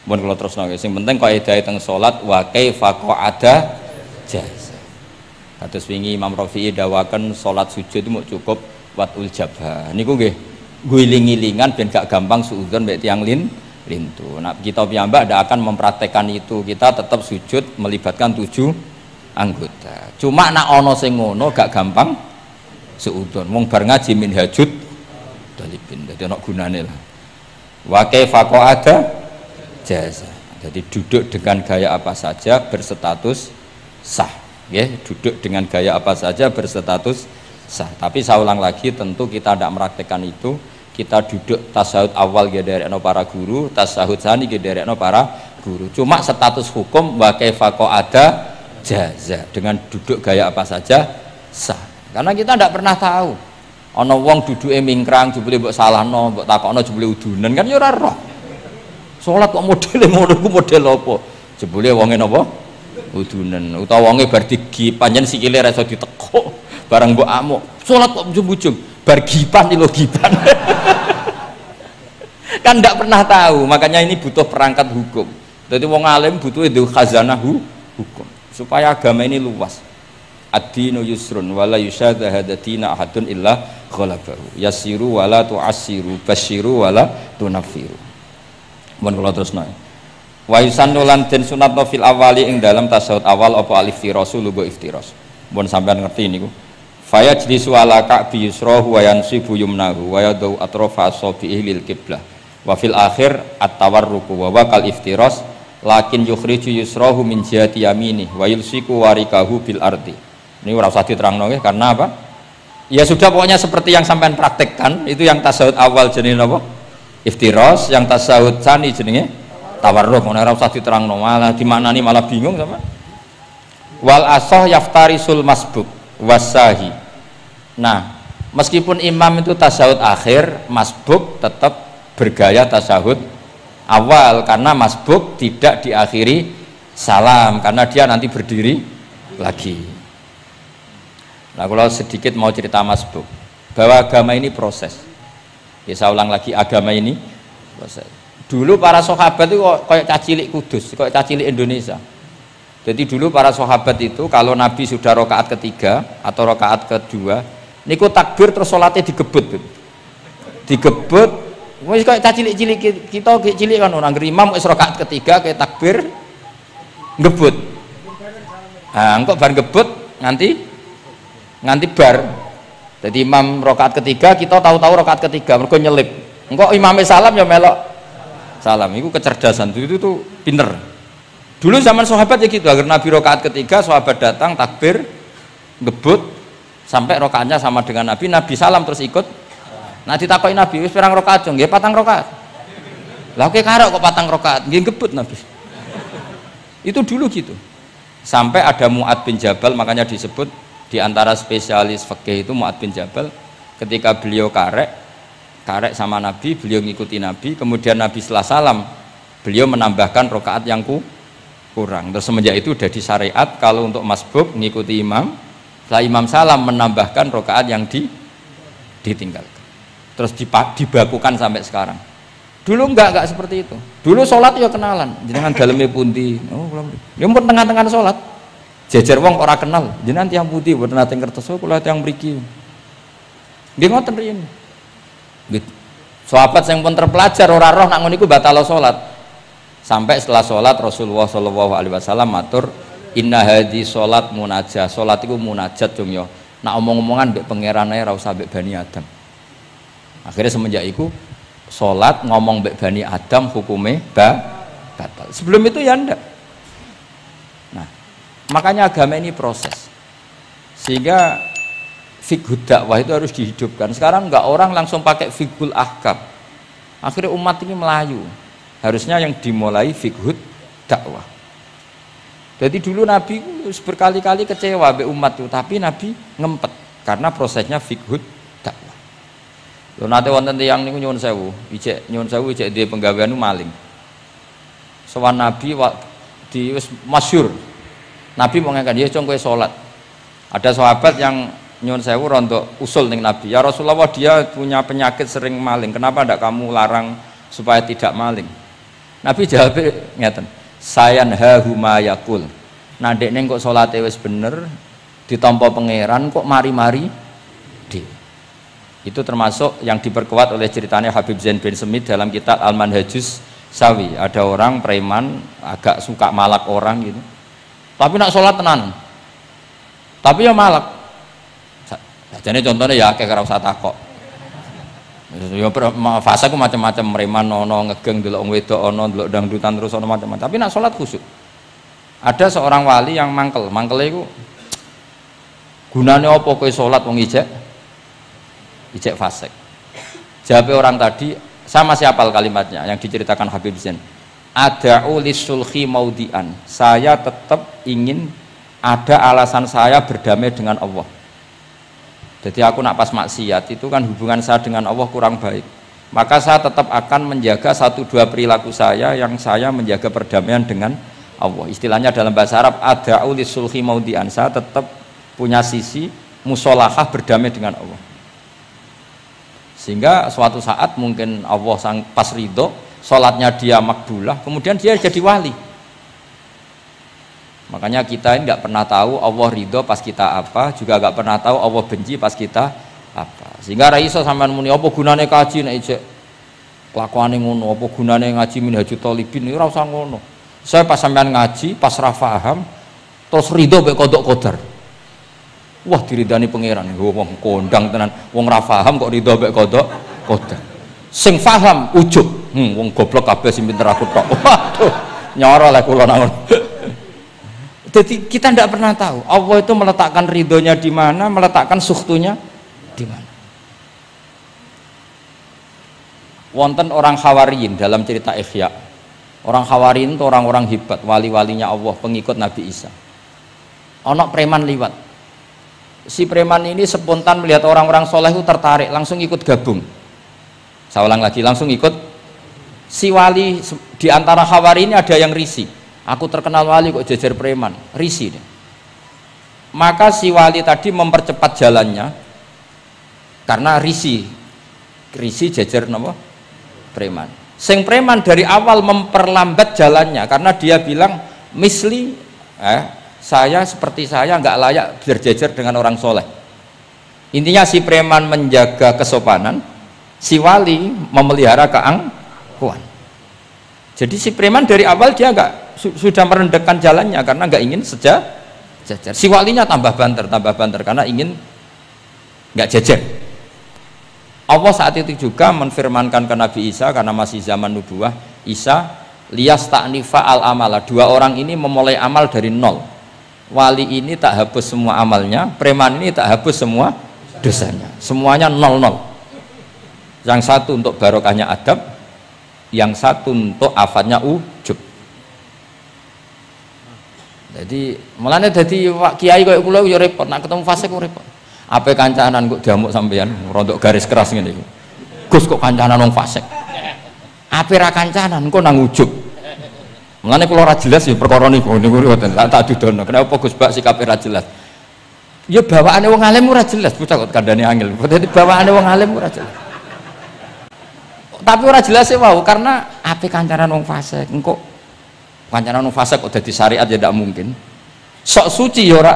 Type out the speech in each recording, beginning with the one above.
Mun kula terusno sing penting kaidah teng salat wa kaifa qa'ada jaz. Kados wingi Imam Rafi'i dawaken salat sujud itu mau cukup watul jabha. Niku nggih guling-gilingan ben gak gampang suudzon mek tiyang lintu. Nah, kita piyambak ndak akan mempraktekkan itu. Kita tetap sujud melibatkan 7 anggota. Cuma nak ana sing ngono gak gampang suudzon. Wong bar ngaji minhajud dalibin. Dadi ana gunane lah. Wa kaifa qa'ada jaza. Jadi duduk dengan gaya apa saja berstatus sah, ya. Duduk dengan gaya apa saja berstatus sah. Tapi saya ulang lagi, tentu kita tidak meraktekkan itu. Kita duduk tasahud awal gederekno para guru, tasahud sani gederekno para guru. Cuma status hukum wa kaifa qa'ada jaza, dengan duduk gaya apa saja sah. Karena kita tidak pernah tahu. Ana wong duduke mingkrang jebule mbok salahno, mbok takokno jebule udunen kan ya ora roh. Salat kok modele ngono ku model apa? Jebule wonge napa? Udunen. Utawa wonge bar digi panjen sikile ra iso ditekuk, bareng mbok amuk. Salat kok ujug-ujug, bar gipan lho gipan. Kan ndak pernah tahu, makanya ini butuh perangkat hukum. Jadi wong alim butuh itu khazanah hukum supaya agama ini luas. Ad-dinu yusrun wala yusyadha hadatina ahadun illa ghalabahu. Yasiru wala tu'assiru, basyiru wala tunaffiru. Mun kula terusno. Wa yusannu lan den sunatno fil awali ing dalam tasawuf awal apa al-iftirasu lugo iftiras. Mun sampean ngerti niku. Fa yajlisu ala ka'bi yusrahu wa yansibu yumnahu wa yadu atrafa asabihi lil qiblah. Wa fil akhir at-tawarruku wa kal iftiras lakin yukhriju yusrahu min jihati yamini wa yulsiku warikahu bil ardi. Ini ora usah diterangno nggih karena apa? Ya sudah pokoknya seperti yang sampean praktekkan, itu yang tasawuf awal jenenge napa? Iftiras, yang tasawuf tsani jenenge tawarruk. Ora usah diterangno, malah dimaknani malah bingung sama. Wal asah yaftarisul masbuk wasahi. Nah, meskipun imam itu tasawuf akhir, masbuk tetap bergaya tasawuf awal karena masbuk tidak diakhiri salam karena dia nanti berdiri lagi. Nah, kalau sedikit mau cerita masbuk bahwa agama ini proses. Ya, saya ulang lagi, agama ini proses. Dulu para sahabat itu kayak cacilik Kudus, kayak cacilik Indonesia. Jadi dulu para sahabat itu kalau Nabi sudah rakaat ketiga atau rakaat kedua, niku takbir terus sholatnya digebut. Digebut, wis kayak cacilik-cilik kita cilik kan orang imam wis rakaat ketiga kayak takbir ngebut. Nah, engko bar ngebut nganti bar. Jadi imam rakaat ketiga kita tahu-tahu rakaat ketiga mergo nyelip. Engko imame salam ya melok salam. Itu kecerdasan itu tuh pinter. Dulu zaman sahabat ya gitu, agar Nabi rakaat ketiga sahabat datang takbir ngebut sampai rakaatnya sama dengan Nabi, Nabi salam terus ikut. Nah ditakoki Nabi wis pirang rakaat jong? Nggih 4 rakaat. Lah oke karok kok 4 rakaat? Nggih ngebut Nabi. Itu dulu gitu. Sampai ada Mu'ad bin Jabal, makanya disebut di antara spesialis fikih itu Mu'ad bin Jabal, ketika beliau karek sama Nabi, beliau ngikuti Nabi, kemudian Nabi setelah salam beliau menambahkan rakaat yang kurang. Terus semenjak itu udah di syariat kalau untuk masbuk ngikuti imam, setelah imam salam menambahkan rakaat yang ditinggalkan. Terus dibakukan sampai sekarang. Dulu enggak seperti itu. Dulu sholat ya kenalan, jenengan daleme pundi. Oh, ya pun tengah-tengah sholat. Jejer wong ora kenal, jenengan tiyang putih mboten nate ngertos kula tiyang mriki. Nggih ngoten riyen. Nggih. Sahabat sing pun terpelajar ora roh nak ngono iku batal salat. Sampai setelah salat Rasulullah sallallahu alaihi wasallam matur, "Inna hadhi salat munajah." Salat iku munajat dong ya. Nak omong-omongan mbek pangeran ae ora usah mbek Bani Adam. Akhirnya semenjak itu salat ngomong mbek Bani Adam hukume batal. Sebelum itu ya ndak. Makanya agama ini proses, sehingga fiqhud dakwah itu harus dihidupkan. Sekarang enggak orang langsung pakai fiqhul ahkam, akhirnya umat ini melayu. Harusnya yang dimulai fiqhud dakwah. Jadi dulu Nabi berkali-kali kecewa be umat itu, tapi Nabi ngempet karena prosesnya fiqhud dakwah. Lho nate wonten tiyang niku nyuwun sewu, ijek dia penggawean maling. Sowan Nabi di wis masyhur. Nabi mau ngangkat dia, kowe sholat. Ada sahabat yang nyuwun sewu rontok usul ning Nabi, ya Rasulullah dia punya penyakit sering maling, kenapa tidak kamu larang supaya tidak maling? Nabi jawab ngeten, sayanhahu ma yaqul. Nah dekne kok salate wis bener ditampa pangeran kok mari-mari di. Itu termasuk yang diperkuat oleh ceritanya Habib Zain bin Semit dalam kitab Al-Manhajus Sawi. Ada orang preman agak suka malak orang gitu. Tapi nak sholat tenan. Tapi ya malak. Jadi contohnya ya kayak ora usah takok. Ya fase ku macam-macam, preman ono ngegeng delok wong wedok ono delok dangdutan terus ono macam-macam. Tapi nak sholat khusyuk. Ada seorang wali yang mangkele iku gunane apa kowe sholat wong ijek fasik. Jawab orang tadi, sama siapal kalimatnya yang diceritakan Habib Zain. Ada'u lisulhi maudian. Saya tetap ingin ada alasan saya berdamai dengan Allah. Jadi aku nak pas maksiat itu kan hubungan saya dengan Allah kurang baik. Maka saya tetap akan menjaga satu dua perilaku saya yang saya menjaga perdamaian dengan Allah. Istilahnya dalam bahasa Arab ada'u lisulhi maudian. Saya tetap punya sisi musolahah berdamai dengan Allah. Sehingga suatu saat mungkin Allah pas ridho, sholatnya dia makbulah, kemudian dia jadi wali. Makanya kita ini nggak pernah tahu Allah ridho pas kita apa, juga nggak pernah tahu Allah benci pas kita apa. Sehingga raiso sampean muni apa gunane kaji nek ijek kelakuane ngono, apa gunane ngaji Minhajut Thalibin ora usah ngono. Saya pas sampean ngaji, pas ra paham, terus ridho mek kodok kodar. Wah diridani pangeran, wong kondang tenan, wong ra paham kok ridho mek kodok kodar. Sing paham ujug, wong goblok kabeh sing pinter aku tok. Waduh, nyoro lek kula nang. Jadi kita tidak pernah tahu Allah itu meletakkan ridhonya di mana, meletakkan sukhtunya di mana. Wonten orang Hawariyin dalam cerita Ihya. Orang Hawariyin itu orang-orang hebat, wali-walinya Allah, pengikut Nabi Isa. Ono preman liwat. Si preman ini spontan melihat orang-orang soleh itu tertarik, langsung ikut gabung. Saya ulang lagi, langsung ikut. Si wali di antara Hawariyin ada yang risih. Aku terkenal wali kok jejer preman, risih deh. Maka si wali tadi mempercepat jalannya karena risih jejer nama preman. Sing preman dari awal memperlambat jalannya karena dia bilang misli saya seperti saya nggak layak berjejer dengan orang soleh. Intinya si preman menjaga kesopanan, si wali memelihara keangkuhan. Jadi si preman dari awal dia nggak sudah merendahkan jalannya karena nggak ingin sejajar. Si walinya tambah banter karena ingin nggak jajar. Allah saat itu juga menfirmankan ke Nabi Isa karena masih zaman nubuah, Isa liyas ta'nifa al amala. Dua orang ini memulai amal dari nol. Wali ini tak hapus semua amalnya, preman ini tak hapus semua dosanya. Semuanya nol. Yang satu untuk barokahnya adab, yang satu untuk afatnya ujub. Jadi mulane dadi kiai koyo kula yo repot, nak ketemu fase kok repot. Ape kancanan kok diamuk sampean rontok garis keras ngene iki. Gus kok kancanan wong fasik. Ape ra kancanan kok nang ujug. Mulane kula ora jelas ya perkara niku ngoten. Tak dudono. Kenapa Gus Bak sikape ra jelas? Ya bawaane wong alim ora jelas, bocah kok kandhane angel. Dadi bawaane wong alim ora jelas. Tapi ora jelas e wau karena ape kancanan wong fasik engko kancanan wong fasik kok dadi syariat ya tidak mungkin. Sok suci ya ora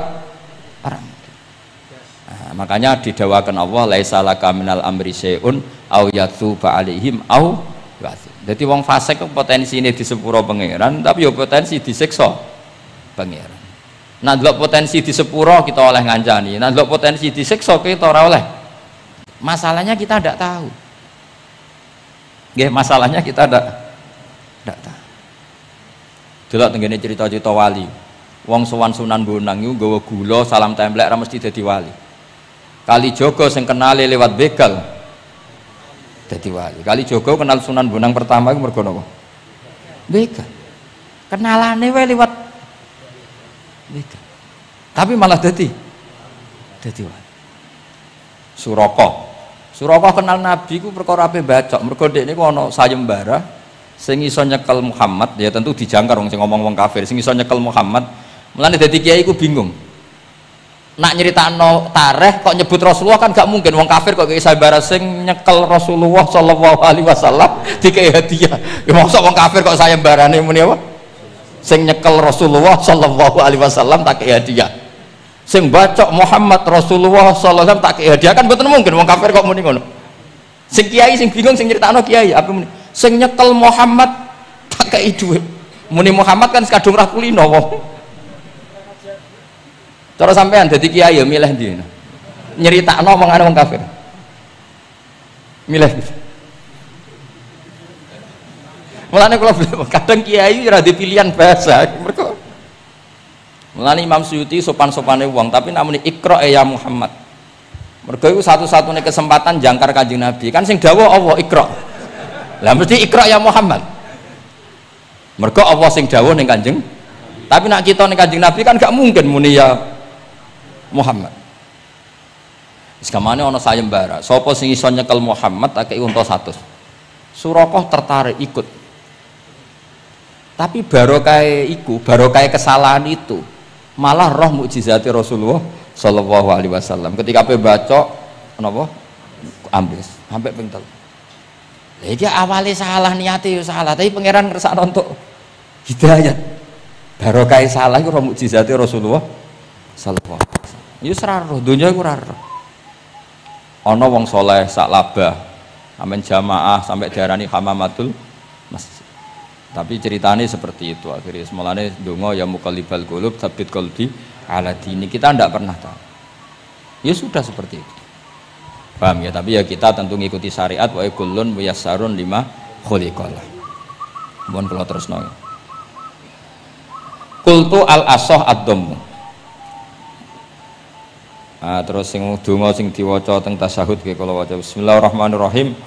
mungkin. Nah, makanya didawakan Allah laisa laka minal amri syai'un au yatsuba alaihim au yatsu. Jadi wong fasik kok potensine di sepuro pangeran tapi ya potensi disiksa pangeran. Nah delok potensi di sepuro kita oleh ngancani, nah delok potensi disiksa kita ora oleh. Masalahnya kita tidak tahu. Nggih, masalahnya kita tidak tahu. Delok tenggene cerita-cerita wali. Wong sowan Sunan Bonang iku nggawa gula salam templek ra mesti dadi wali. Kalijaga sing kenale lewat begal dadi wali. Kalijaga kenal Sunan Bonang pertama iku mergo napa? Begal. Kenalane wae lewat begal. Tapi malah dadi wali. Suraka kenal Nabi ku perkara ape bacok. Mergo dekne ku ana sayembara sing iso nyekel Muhammad, ya tentu dijangkar wong sing ngomong wong kafir, sing iso nyekel Muhammad. Mulane dadi kiai ku bingung. nak nyeritakno tareh kok nyebut Rasulullah kan gak mungkin wong kafir kok kayak sayembara sing nyekel Rasulullah sallallahu alaihi wasallam dikei hadiah. Ya mosok wong kafir kok sayembarane muni apa? Sing nyekel Rasulullah sallallahu alaihi wasallam tak kei hadiah. Sing bacok Muhammad Rasulullah sallallahu alaihi wasallam tak kei hadiah kan mboten mungkin wong kafir kok muni ngono. Sing kiai sing bingung sing nyeritakno kiai apa muni? Sing nyekel Muhammad tak kei dhuwit. Muni Muhammad kan kadung ra kulino wong. Cara sampean dadi kiai ya milih ndi? Nyeritakno omongane wong kafir. Milih. Mulane kula kadang kiai ora di pilihan bahasa. Mergo mulane Imam Suyuti sopan-sopane wong, tapi namune Iqra ya Muhammad. Mergo iku satu-satunya kesempatan jangkar Kanjeng Nabi. Kan sing dawuh Allah Iqra. Lah mesti Iqra ya Muhammad. Mergo Allah sing dawuh ning Kanjeng. Tapi nak kita ning Kanjeng Nabi kan gak mungkin muni ya Muhammad. Sekamane ana sayembara. Sapa sing iso nyekel Muhammad tak kei unta 100. Surakoh tertarik ikut. Tapi barokah iku, barokah kesalahan itu malah roh mukjizat Rasulullah sallallahu alaihi wasallam. Ketika pe baca napa? Ambles, sampai ping 3. Lah iki awale salah niate ya salah, tapi pangeran ngersakno untuk hidayat. Barokah salah iku roh mukjizat Rasulullah sallallahu alaihi wasallam. Ya ora roh, donya iku ora roh. Ana wong saleh sak labah, amen jamaah sampai diarani hamamatul masjid. Tapi ceritanya seperti itu akhirnya. Semulane donga ya muqallibal qulub tsabbit qalbi ala dini. Kita ndak pernah tahu. Ya sudah seperti itu. Paham ya? Tapi ya kita tentu ngikuti syariat wa kullun muyassarun lima khuliqalah. Mohon kula terusno. Qultu al asah ad-dhammu. Terus sing donga sing diwaca teng tasyahud nggih kula waca bismillahirrahmanirrahim.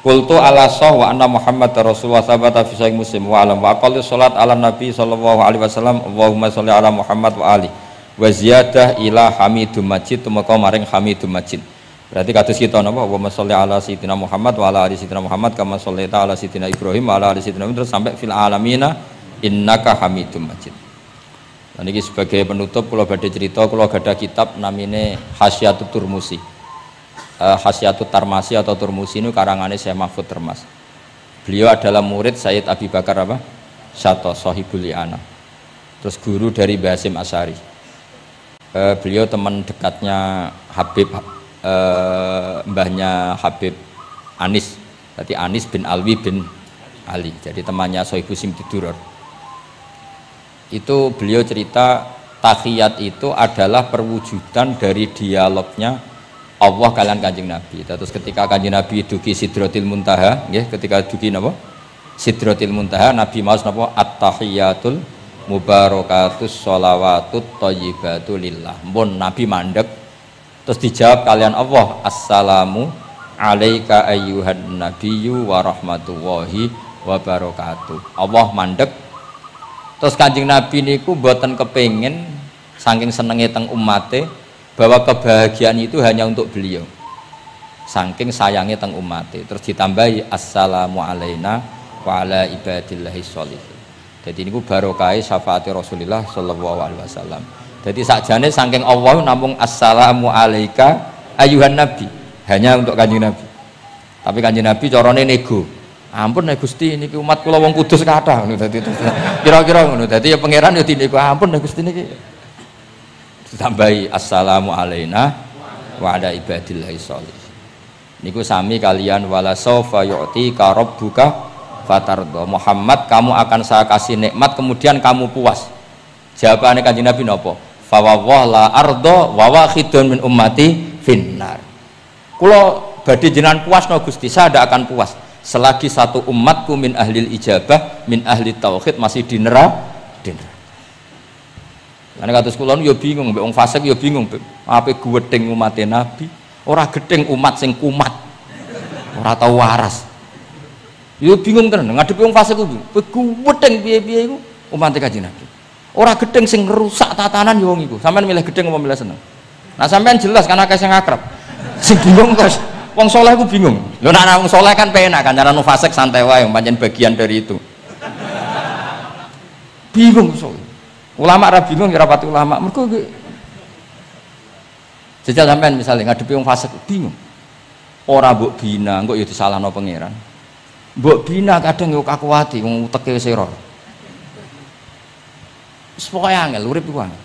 Qultu ala sah wa anna Muhammad Rasulullah sabata fi sahih Muslim wa alam wa aqallu salat ala nabi sallallahu alaihi wasallam Allahumma sholli ala Muhammad wa ali wa ziyadah ila hamidum majid tumeka maring hamidum majid. Berarti kados kita napa Allahumma sholli ala sayyidina Muhammad wa ala ali sayyidina Muhammad kama shollaita ala sayyidina Ibrahim wa ala ali sayyidina Ibrahim terus sampai fil alamina innaka hamidum majid. Dan ini sebagai penutup kalau badhe cerita kalau ada kitab namine Hasyiatut Turmusi. Hasyiatut Tarmasi atau Turmusi ini karangannya Syekh Mahfud Termas. Beliau adalah murid Sayyid Abi Bakar apa? Syato Sohibul Li'ana. Terus guru dari Mbah Hasyim Asy'ari. Beliau teman dekatnya Habib mbahnya Habib Anis. Berarti Anis bin Alwi bin Ali. Jadi temannya Sohibu Simtiduror. Itu beliau cerita tahiyat itu adalah perwujudan dari dialognya Allah kalian Kanjeng Nabi. Terus ketika Kanjeng Nabi dugi Sidratil Muntaha, nggih, ketika dugi napa? Sidratil Muntaha, Nabi maos napa? At-tahiyatul mubarakatus sholawatut thayyibatu lillah. Mun Nabi mandek terus dijawab kalian Allah, assalamu alaika ayyuhan nabiyyu wa rahmatullahi wa barakatuh. Allah mandek. Terus Kanjeng Nabi niku mboten kepengin saking senenge teng umate bahwa kebahagiaan itu hanya untuk beliau. Saking sayangnya teng umate. Terus ditambahi assalamu alaina wa ala ibadillahi sholihin. Jadi niku barokah syafaat Rasulullah sallallahu alaihi wasallam. Jadi sakjane saking Allah namung assalamu alaika ayuhan nabi, hanya untuk Kanjeng Nabi. Tapi Kanjeng Nabi carane nego. Ampun nek Gusti niki umat kula wong kudus kathah ngono dadi kira-kira ngono. Dadi ya pangeran ya dinego ampun nek Gusti niki. Ditambahi assalamu alaina wa ala ibadillahi sholihin. Niku sami kalian wala saufa yu'tika rabbuka fatardo. Muhammad, kamu akan saya kasih nikmat kemudian kamu puas. Jawabannya Kanjeng Nabi napa? Fa la ardo wa wahidun min ummati finnar. Kula badhe jenengan puas no Gusti, saya tidak akan puas selagi satu umatku min ahlil ijabah min ahli tauhid masih di neraka. Karena kados kula yo bingung, mbek wong fasik yo bingung, ape gedeng umat Nabi, ora gedeng umat sing kumat. Ora tau waras. Yo bingung tenan ngadepi wong fasik kuwi. Gedeng piye-piye iku umat Kanjeng Nabi. Ora gedeng sing ngrusak tatanan yo wong iku. Sampeyan milih gedeng apa milih seneng? Nah sampeyan jelas kan akeh sing akrab. Sing bingung terus wong soleh ku bingung. Lho nek wong soleh kan penak kan cara nu fasik santai wae pancen bagian dari itu. Bingung soleh. Ulama ra bingung ya rapati ulama. Mergo Jajal sampean misalnya ngadepi wong fasik bingung. Ora mbok bina, engko ya disalahno pangeran. Mbok bina kadang yo kakuwati wong uteke wis ora. Wis pokoke angel urip iku angel.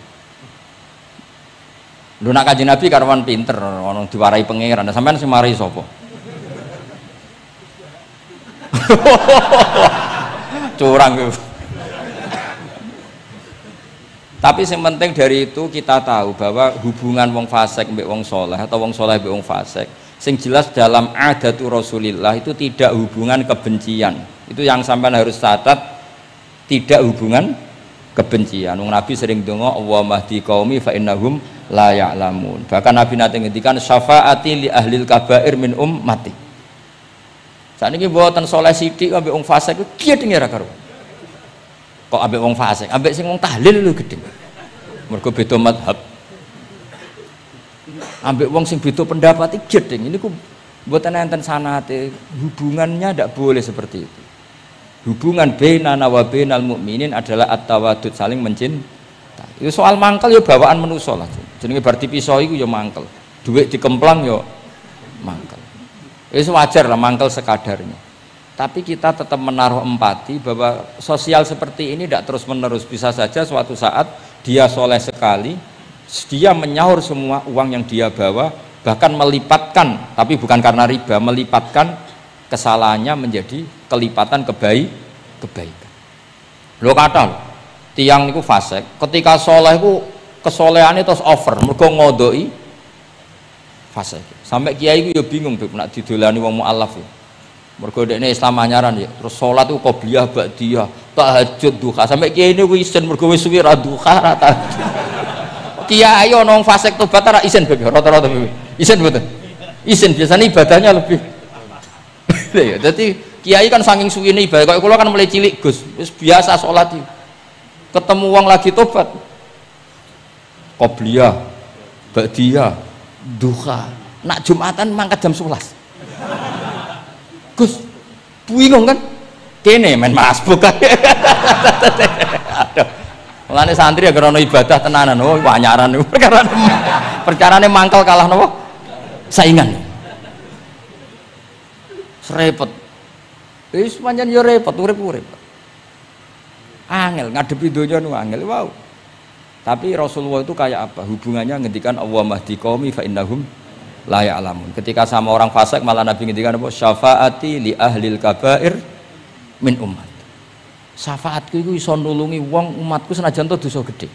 Lho nak Kanjeng Nabi karwan pinter, ono diwarai pangeran. Sampean sing mari sapa? Curang itu. Tapi yang penting dari itu kita tahu bahwa hubungan wong fasik mbek wong soleh atau wong soleh mbek wong fasik, sing jelas dalam adatu Rasulillah itu tidak hubungan kebencian. Itu yang sampean harus catat, tidak hubungan kebencian. Wong Nabi sering donga Allahumma hdi qaumi fa innahum la ya'lamun. Bahkan Nabi nate ngendikan syafaati li ahlil kabair min ummati. Sakniki mboten soleh sithik ambek wong fasik ku kiye denge ra karo. Kok ambek wong fasik, ambek sing wong tahlil lho gedhe. Mergo beda madhab. Ambek wong sing beda pendapat iki gedhe. Ini ku mboten enten sanate, hubungannya ndak boleh seperti itu. Hubungan bainana wa bainal mukminin adalah at-tawaddud, saling mencintai. Itu soal mangkel ya bawaan manusa lah. Jenenge bar dipisah iku ya mangkel. Duit dikemplang ya mangkel. Itu wajar lah mangkel sekadarnya. Tapi kita tetap menaruh empati bahwa sosial seperti ini tidak terus menerus. Bisa saja suatu saat dia soleh sekali, dia menyaur semua uang yang dia bawa, bahkan melipatkan, tapi bukan karena riba, melipatkan kesalahannya menjadi kelipatan kebaikan. Lo kata tiang itu fasik, ketika soleh itu kesolehannya terus over, mereka ngodoi fasik. Sampai kiai itu ya bingung tuh, nak didolani wong mu'alaf ya. Mergo dekne Islam anyaran ya, terus salat ku qobliyah ba'diyah, tahajud duha. Sampai kiai ini wisen mergo wis suwi ra duha ra tahajud. Kiai ono wong fasik tobat ra isen beb rata-rata beb. Isen mboten? Isen biasanya ibadahnya lebih. Ya, jadi kiai kan saking suwine ibadah, kok kula kan mulai cilik Gus, wis biasa salat iki. Ketemu wong lagi tobat. Qobliyah, ba'diyah, duha. Nak Jumatan mangkat jam 11. Gus, bingung kan? Kene main masbuk kan? Aduh, mulane santri ya karena ibadah tenanan, oh wanyaran itu perkarane mangkel kalah nopo? Saingan. Repot. Wis pancen yo repot, urip-urip. Angel ngadepi donya nu angel, wow. Tapi Rasulullah itu kayak apa? Hubungannya ngendikan Allahumma hdi qaumi fa innahum la ya'lamun. Ketika sama orang fasik malah Nabi ngendikan apa? Syafaati li ahlil kabair min umat. Syafaatku iku iso nulungi wong umatku senajan to dosa gedhe.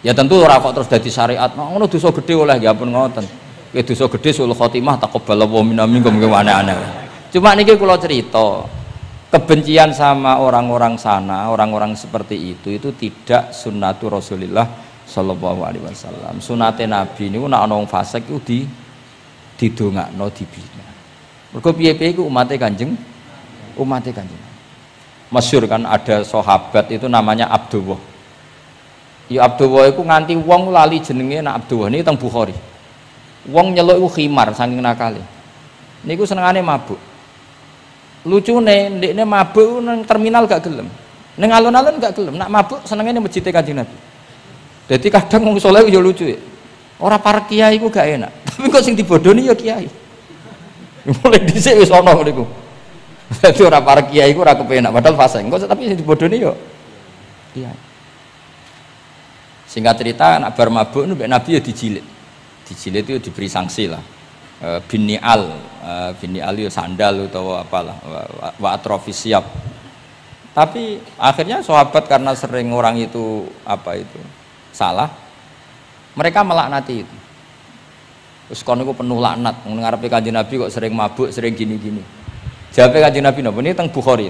Ya tentu ora kok terus dadi syariat. Ngono dosa gedhe oleh ya pun ngoten. Kowe dosa gedhe sul khotimah taqabbalallahu minna minkum aneh-aneh. Cuma niki kula cerita, kebencian sama orang-orang sana, orang-orang seperti itu tidak sunnatu Rasulillah sallallahu alaihi wasallam. Sunate Nabi niku nek ana wong fasik iku didongakno dibina. Mergo piye-piye iku umate Kanjeng. Masyhur kan ada sahabat itu namanya Abdullah. Ya Abdullah iku nganti wong lali jenenge nek Abdullah niki teng Bukhari. Wong nyeluk iku khimar saking nakale. Niku senengane mabuk. Lucune ndekne mabuk nang terminal gak gelem. Ning alun-alun gak gelem. Nak mabuk senengane masjid Kanjeng Nabi. Jadi kadang wong saleh yo lucu ya. Ora para kiai ku gak enak. Tapi kok sing dibodoni ya kiai. Mulai dhisik wis ana niku. Dadi ora para kiai ku ora kepenak padahal fasik. Kok tapi sing dibodoni yo kiai. Singkat cerita anak bar mabuk nu Nabi ya dijilid. Dijilid itu diberi sanksi lah. Binial itu sandal atau apalah wa atrofis siap. Tapi akhirnya sahabat karena sering orang itu salah, mereka melaknati itu. Terus kon niku penuh laknat, ngarepe Kanjeng Nabi kok sering mabuk, sering gini-gini. Jawabe Kanjeng Nabi napa? Ini teng Bukhari.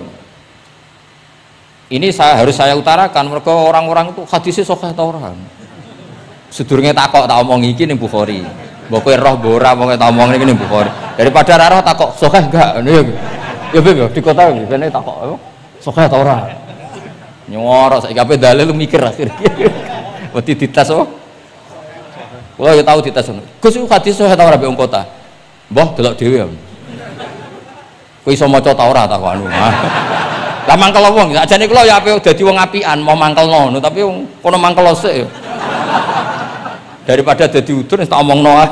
Ini harus saya utarakan, mereka orang-orang itu hadisnya sahih ta ora. Sedurunge takok tak omong iki ning Bukhari. Mbok kowe roh ora wong tak omong iki ning Bukhari. Daripada ra roh takok sahih enggak. Ya beb di kota iki kene takok sahih ta ora. Nyoro saiki kabeh dalil mikir akhir. Wedi dites oh. Kula ya tau dites ngono. Gus iku hadis sahih ta ora mbek wong kota. Mbah delok dhewe. Kowe iso maca ta ora takokanu. Lah mangkel wong, sakjane kula ya ape dadi wong apian mau mangkelno, tapi kono mangkel sik ya. Daripada dadi udun tak omongno ae.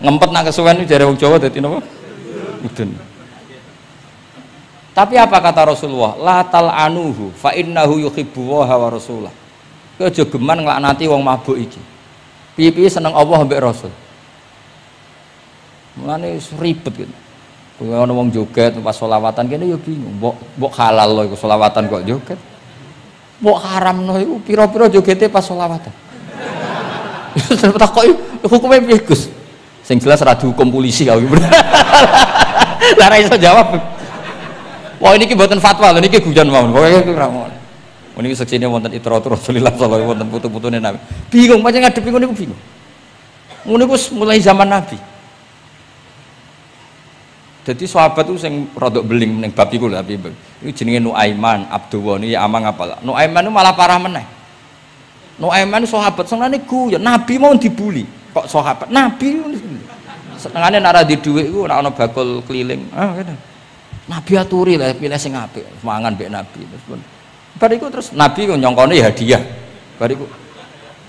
Ngempet nak kesuwen iki jare wong Jawa dadi napa? Udun. Tapi apa kata Rasulullah? La tal'anuhu fa innahu yuhibbu wa rasulah. Kowe aja geman nglaknati wong mabuk iki. Piye-piye seneng Allah mbek Rasul. Mulane ribet gitu. Kowe ana wong joget pas selawatan kene ya bingung. Mbok halal lho iku selawatan kok joget. Mbok haramno iku pira-pira jogete pas selawatan. Takoki hukume piye Gus? Sing jelas ora dihukum polisi kau. Lah ra iso jawab. Wah ini mboten fatwa lho niki guyon mawon. Pokoke iku ora ngono. Niki seksine wonten itratur Rasulullah sallallahu alaihi wasallam wonten putu-putune Nabi. Bingung pancen ngadepi ngono niku bingung. Ngono iku mulai zaman Nabi. Jadi sahabat itu sing rodok beling ning bab iku lho Abi. Iku jenenge Nuaiman, Abdullah niki amang apal. Nuaiman itu malah parah meneh. Nuaiman sahabat senengane guyon, Nabi mau dibuli. Kok sahabat? Nabi senengane nek ora di dhuwit iku nek ana bakul keliling. Ah ngene. Nabi aturi lah pilih sing apik, mangan mbek Nabi terus pun. Bar iku terus Nabi kok nyongkone ya hadiah. Bar iku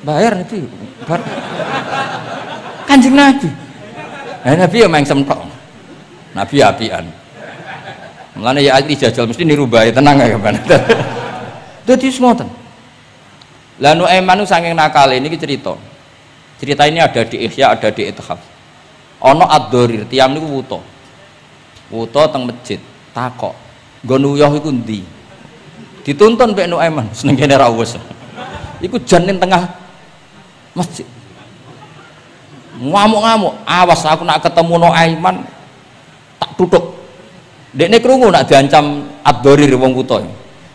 bayar Nabi. Bar Kanjeng Nabi. Nabi ya main semtok. Nabi apian. Mulane ya ahli jajal mesti niru bae tenang ya kan. Dadi ngoten. Lah Nuaiman saking nakale niki cerita. Cerita ini ada di Ihya, ada di Ithaf. Ana ad-Dharir, tiyang niku wuta. Wuta teng masjid, takok. Nggo nuyuh iku ndi? Dituntun mbek Nuaiman, seneng kene ra wis. Iku jan ning tengah masjid. Ngamuk-ngamuk, awas aku nak ketemu Nuaiman tak tutuk. Dekne krungu nak diancam ad-Dharir wong wuta.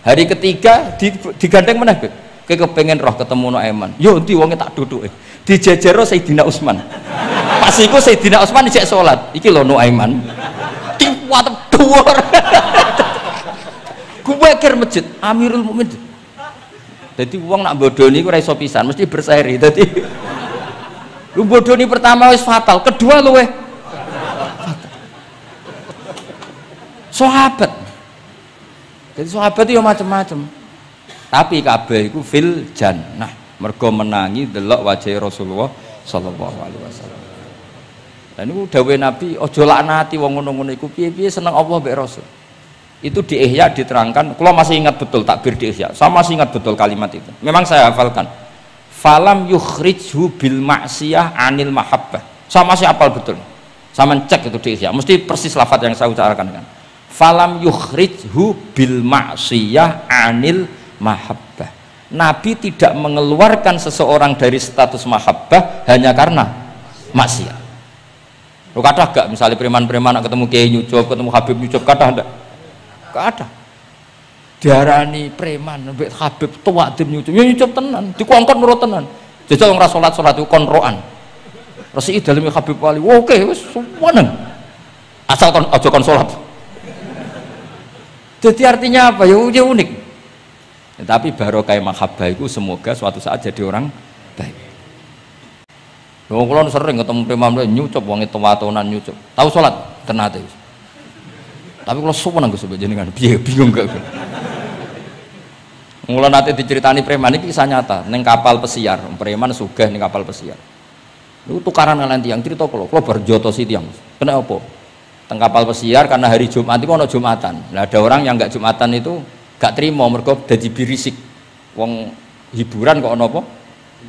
Hari ketiga digandeng meneh. Kowe kepengin roh ketemu Nuaiman. Yo endi wonge tak duduke. Dijejero Sayyidina Utsman. Pas iku Sayyidina Utsman isih salat. Iki lho Nuaiman. Tiwat dhuwur. Kuwe kir masjid Amirul Mukminin. Dadi wong nak bodoni ku ora iso pisan, mesti berseri. Dadi lu bodoni pertama wis fatal, kedua luwe fatal. Sahabat. Jadi sahabat itu macam-macam. Tapi kabeh iku fil jannah. Mergo menangi delok wajah Rasulullah sallallahu alaihi wasallam. Lah niku dawuh Nabi aja laknati wong ngono-ngono iku piye-piye seneng Allah mbek Rasul. Itu di Ihya diterangkan, kalau masih ingat betul takbir di Ihya. Saya masih ingat betul kalimat itu. Memang saya hafalkan. Falam yukhrijhu bil ma'siyah anil mahabbah. Saya masih hafal betul. Saya mencek itu di Ihya. Mesti persis lafaz yang saya ucapkan kan. Falam yukhrijhu bil ma'siyah anil mahabbah. Nabi tidak mengeluarkan seseorang dari status mahabbah hanya karena maksiat. Lo kata gak misalnya preman-preman ketemu Kiai nyucup, ketemu Habib nyucup, kata enggak? Gak ada. Diarani preman, mbek Habib tua dim nyucup, ya nyucup tenan, dikongkon nurut tenan. Jajal ora salat-salat iku kon roan. Resiki daleme Habib Wali. Oke, wis suwenen. Asal kon aja kon salat. Jadi artinya apa? Ya unik. Tetapi barokah mahabbah itu semoga suatu saat jadi orang baik. Loh, kalau sering ketemu preman nyucup, wong itu watonan nyucup. Tahu sholat ternate. Tapi kalau sopan nggak sebut jenengan, bingung gak? Mulai nanti diceritani preman ini kisah nyata. Neng kapal pesiar, preman sugih neng kapal pesiar. Lu tukaran kalian tiang cerita kalau berjoto si tiang. Kenapa? Teng kapal pesiar karena hari Jumat itu ono Jumatan. Nah, ada orang yang nggak Jumatan itu gak terima mereka dadi birisik wong hiburan kok ono apa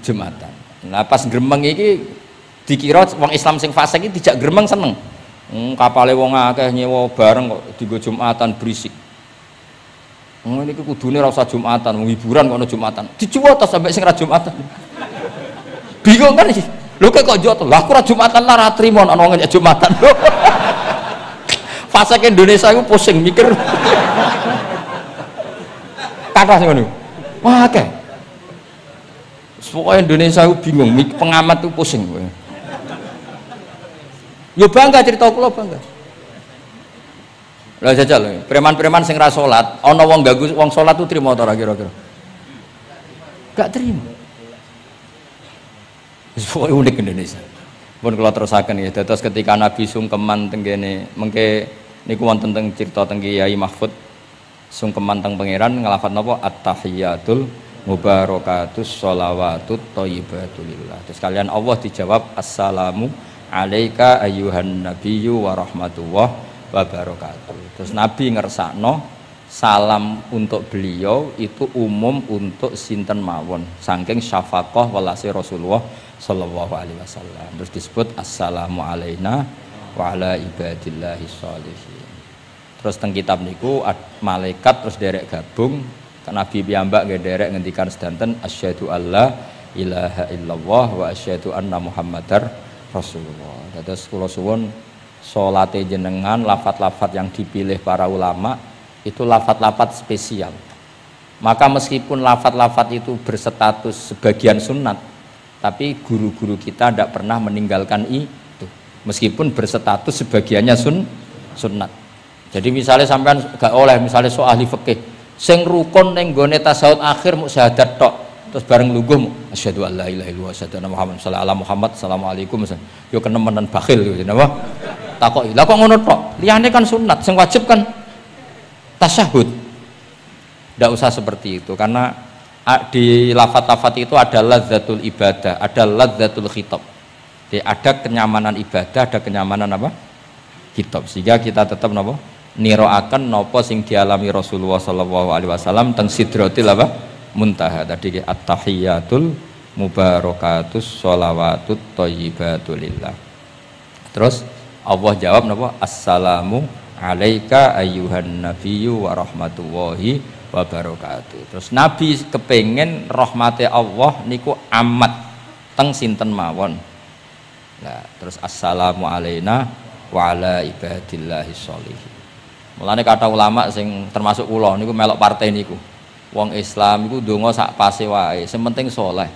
Jumatan. Nah pas gremeng iki dikira wong Islam sing fasik iki dijak gremeng seneng. Kapale wong akeh nyewa bareng kok dienggo Jumatan berisik. Ini kudune ora usah Jumatan, wong hiburan kok ono Jumatan. Dicuwot sampai sing ra Jumatan. Bingung kan iki. Lho kok joto. Lah aku ra Jumatan lah ra trimo ana wong nyek Jumatan. Fasik Indonesia iku pusing mikir. Kata sing ngono. Wah akeh. Pokoke Indonesia ku bingung, pengamat tuh pusing. Yo bangga cerita kula bangga. Lah jajal preman-preman sing ra salat, ana wong ganggu wong salat tuh trimo ta ora kira-kira? Gak trimo. Wis pokoke unik Indonesia. Pun kula terusaken ya, dados ketika Nabi sungkeman teng kene mengke niku wonten teng cerita teng Kiai Mahfud sungkeman teng pangeran ngelafat napa at-tahiyatul mubarakatus sholawatut thayyibatulillah. Terus kalian Allah dijawab assalamu alaika ayyuhan nabiyyu wa rahmatullah wa barakatuh. Terus Nabi ngersakno salam untuk beliau itu umum untuk sinten mawon saking syafaqah welase Rasulullah sallallahu alaihi wasallam. Terus disebut assalamu alaina wa ala ibadillahi sholihin. Terus teng kitab niku malaikat terus derek gabung Nabi piyambak nggih derek ngendikan sedanten asyhadu alla ilaha illallah wa asyhadu anna muhammadar rasulullah. Terus kula suwun salate jenengan lafat-lafat yang dipilih para ulama itu lafat-lafat spesial. Maka meskipun lafat-lafat itu berstatus sebagian sunat, tapi guru-guru kita tidak pernah meninggalkan itu. Meskipun berstatus sebagiannya sunat. Jadi misalnya sampean gak oleh misalnya soal ahli fikih sing rukun ning gone tasawuf akhir mu syahadat tok terus bareng lungguh asyhadu alla ilaha illallah asyhadu anna muhammad sallallahu alaihi Muhammad assalamualaikum yo kenemenan bakhil yo napa takoki lha kok ngono tok liyane kan sunat sing wajib kan tasyahud. Ndak usah seperti itu karena di lafaz-lafaz itu ada lazzatul ibadah, ada lazzatul khitab. Jadi ada kenyamanan ibadah, ada kenyamanan apa? Khitab. Sehingga kita tetap napa? Niroaken napa sing dialami Rasulullah sallallahu alaihi wasallam teng sidratil apa muntaha tadi at-tahiyatul mubarakatus sholawatut thayyibatulillah. Terus Allah jawab napa assalamu alaika ayyuhan nabiyyu wa rahmatullahi wa barakatuh. Terus Nabi kepengen rahmate Allah niku amat teng sinten mawon. Nah, terus assalamu alaina wa ala ibadillahi sholihin. Mulane kata ulama sing termasuk kula niku melok partai niku. Wong Islam iku ndonga sak pase wae, sing penting saleh.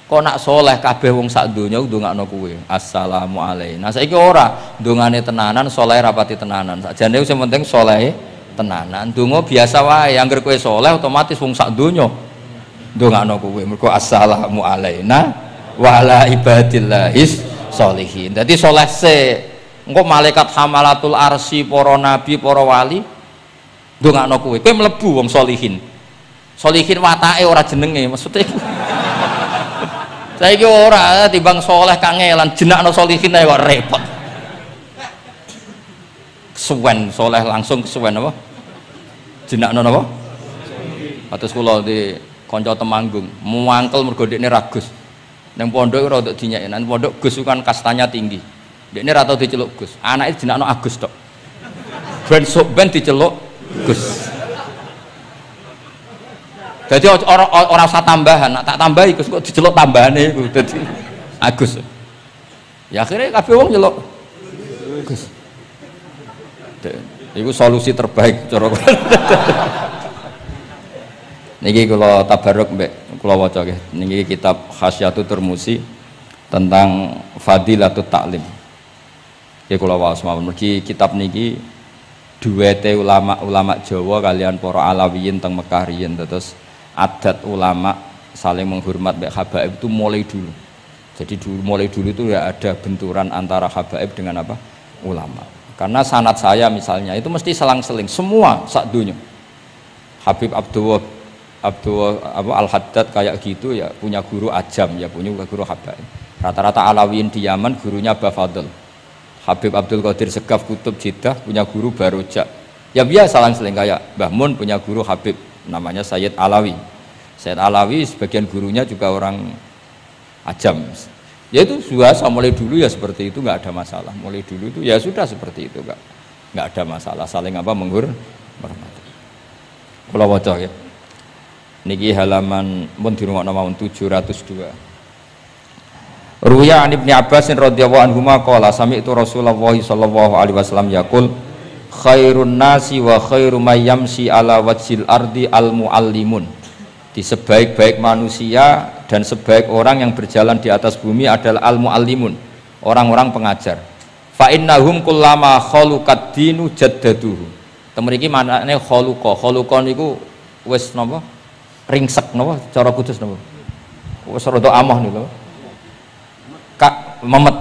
Kok nak saleh kabeh wong sak donya ndongakno kuwe. Assalamu alaina. Saiki ora ndongane tenanan, saleh rapati tenanan. Sakjane sing penting saleh tenanan. Ndonga biasa wae, angger kowe saleh otomatis wong sak donya ndongakno kuwe. Mergo assalamu alaina wa ala ibadillahis sholihin. Dadi saleh se engko malaikat hamalatul arsy para nabi para wali ndongakno kowe mlebu wong sholihin. Sholihin watake ora jenenge maksudnya saiki ora timbang saleh kangelan jenakno sholihin ae kok repot kesuwen saleh langsung kesuwen apa jenakno napa atus kula di kanca Temanggung muangkel mergo dekne ragus ning pondok ora untuk dinyeki nang pondok Gus kan kastanya tinggi. Dekne ra tau diceluk Gus. Anake jenakno Agus tok. Ben sok ben diceluk Gus. Dadi ora usah tambahan, nak tak tambahi Gus kok diceluk tambahane iku dadi Agus. Ya akhirnya kabeh wong nyeluk Gus. Iku solusi terbaik cara niki kula tabarruk mbek kula waca nggih. Niki kitab Khasyatul Turmusi tentang Fadilatut Ta'lim. Ya kula waos mawon mergi kitab niki duwete ulama Jawa kalian para Alawiyin teng Mekah riyen terus adat ulama saling menghormat mbek habaib itu mulai dulu. Jadi mulai dulu itu ya ada benturan antara habaib dengan apa? Ulama. Karena sanad saya misalnya itu mesti selang-seling semua sak dunya. Habib Abdullah Al-Haddad kayak gitu ya punya guru ajam ya punya guru habaib. Rata-rata Alawiyin di Yaman gurunya Bafadl. Habib Abdul Qadir Segaf Kutub Jeddah punya guru Barojak. Ya biasa selang-seling kayak Mbah Mun punya guru Habib namanya Sayyid Alawi. Sayyid Alawi sebagian gurunya juga orang ajam. Ya itu biasa mulai dulu ya seperti itu nggak ada masalah. Mulai dulu itu ya sudah seperti itu nggak ada masalah saling apa menghormati. Kula waca ya. Niki halaman mun dirungokno mawon 702. Ruya an Ibnu Abbas radhiyallahu anhuma qala sami'tu Rasulullah sallallahu alaihi wasallam yaqul khairun nasi wa khairu may yamshi ala wajhil ardi al muallimun. Di sebaik-baik manusia dan sebaik orang yang berjalan di atas bumi adalah al muallimun, orang-orang pengajar. Fa innahum kullama khaluqad dinu jaddaduhu. Temriki maknane khaluqa niku wis napa ringsek napa cara kudus napa wis rada amah niku memet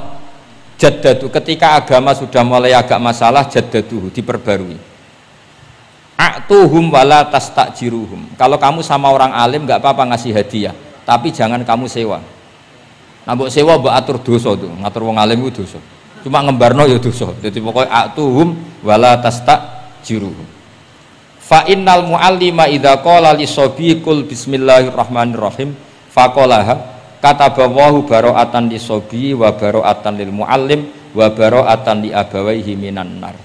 ketika agama sudah mulai agak masalah jaddadu diperbarui a'tuhum wala tastajiruhum. Kalau kamu sama orang alim nggak apa-apa ngasih hadiah, tapi jangan kamu sewa. Nah, mbok sewa mbok atur dosa tuh, ngatur wong alim itu dosa. Cuma ngembarno ya dosa. Jadi pokoknya a'tuhum wala tastajiruhum. Fa innal muallima idza qala li sabiqul bismillahirrahmanirrahim faqalaha katabawahu bara'atan li sabi wa bara'atan lil muallim wa bara'atan li abawaihi minan nar.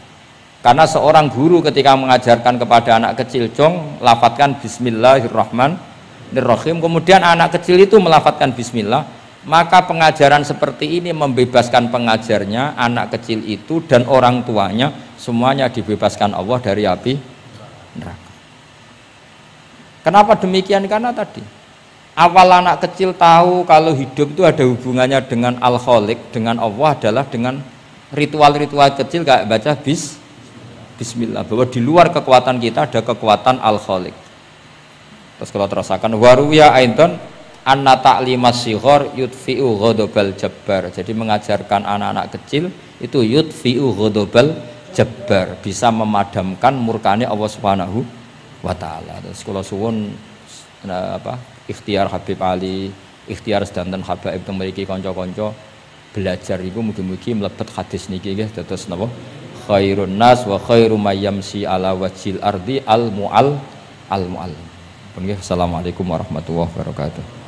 Karena seorang guru ketika mengajarkan kepada anak kecil, jong lafadzkan bismillahirrahmanirrahim, kemudian anak kecil itu melafatkan bismillah, maka pengajaran seperti ini membebaskan pengajarnya, anak kecil itu dan orang tuanya, semuanya dibebaskan Allah dari api neraka. Kenapa demikian? Karena tadi awal anak kecil tahu kalau hidup itu ada hubungannya dengan Al-Khaliq, dengan Allah adalah dengan ritual-ritual kecil kayak baca bismillah, bahwa di luar kekuatan kita ada kekuatan Al-Khaliq. Terus kalau terasakan waruya aidan anna ta'limas sighar yudfi'u ghadabal jabbar. Jadi mengajarkan anak-anak kecil itu yudfi'u ghadabal jabbar, bisa memadamkan murkane Allah Subhanahu wa taala. Terus kula suwun ikhtiar Habib Ali, ikhtiar sedanten habaib teng mriki kanca-kanca belajar iku mugi-mugi mlebet hadis niki nggih dados napa khairun nas wa khairu mayyamsi ala wajhil ardi al mu'allim. Assalamualaikum warahmatullahi wabarakatuh.